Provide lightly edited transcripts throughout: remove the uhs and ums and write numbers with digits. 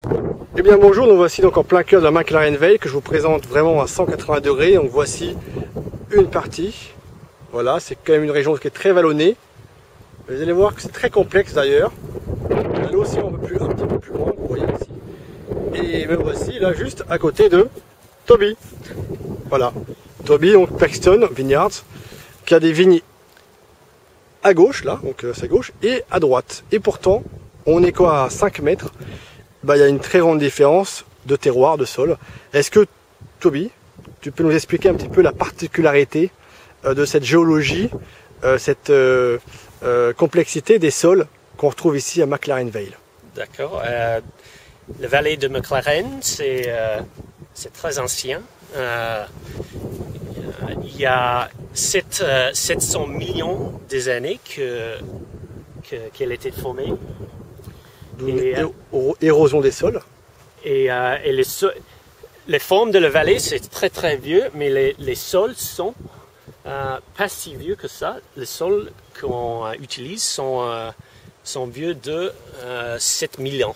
Eh bien bonjour, nous voici donc en plein cœur de la McLaren Vale que je vous présente vraiment à 180 degrés. Donc voici une partie. Voilà, c'est quand même une région qui est très vallonnée. Vous allez voir que c'est très complexe d'ailleurs. Là aussi un petit peu plus loin, vous voyez ici. Et me voici là juste à côté de Toby. Voilà, Toby, donc Paxton Vineyards, qui a des vignes à gauche là, donc c'est à gauche, et à droite. Et pourtant, on est quoi à 5 mètres. Il y a une très grande différence de terroir, de sol. Est-ce que, Toby, tu peux nous expliquer un petit peu la particularité de cette géologie, cette complexité des sols qu'on retrouve ici à McLaren Vale? D'accord. La vallée de McLaren, c'est très ancien. Il y a 700 millions d'années qu'elle était formée. Érosion des sols. Et les formes de la vallée, c'est très très vieux, mais les sols sont pas si vieux que ça. Les sols qu'on utilise sont vieux de 7000 ans.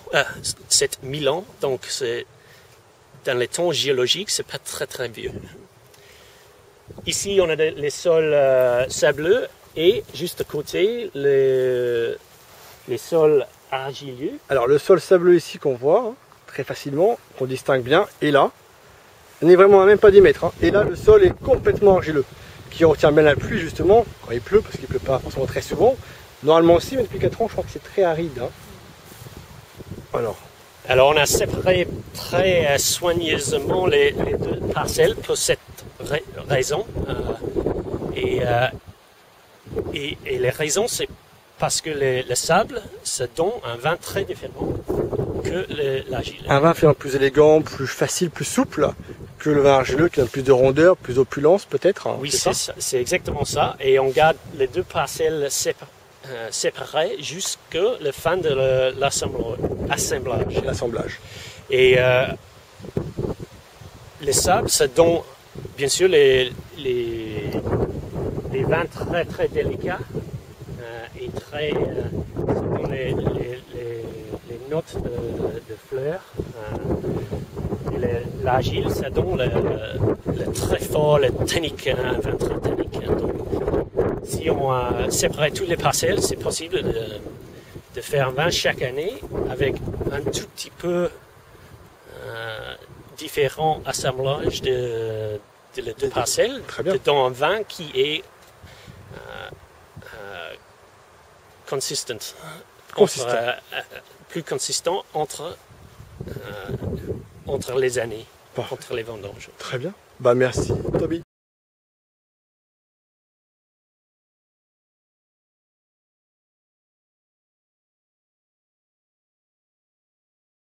7000 ans, donc dans les temps géologiques, c'est pas très très vieux. Ici, on a les sols sableux et juste à côté, les sols argileux. Alors le sol sableux ici qu'on voit très facilement, qu'on distingue bien, et là, on est vraiment à même pas 10 mètres. Et là, le sol est complètement argileux, qui retient bien la pluie justement quand il pleut, parce qu'il ne pleut pas forcément très souvent. Normalement aussi, mais depuis 4 ans, je crois que c'est très aride. Alors on a séparé très soigneusement les deux parcelles pour cette raison. Et les raisons, c'est parce que le sable, ça donne un vin très différent que l'argile. Un vin finalement plus élégant, plus facile, plus souple que le vin argileux qui a plus de rondeur, plus d'opulence peut-être. Oui, c'est exactement ça. Et on garde les deux parcelles séparées jusqu'à la fin de l'assemblage. Et les sables, ça donne bien sûr les vins très très délicats. Et très les notes de fleurs. L'argile, ça donne le très fort, le tannique, un vin très tannique. Donc, si on séparait toutes les parcelles, c'est possible de faire un vin chaque année avec un tout petit peu différent assemblage de les deux parcelles, dans un vin qui est plus consistant entre les années, entre les vendanges. Très bien. Merci, Toby.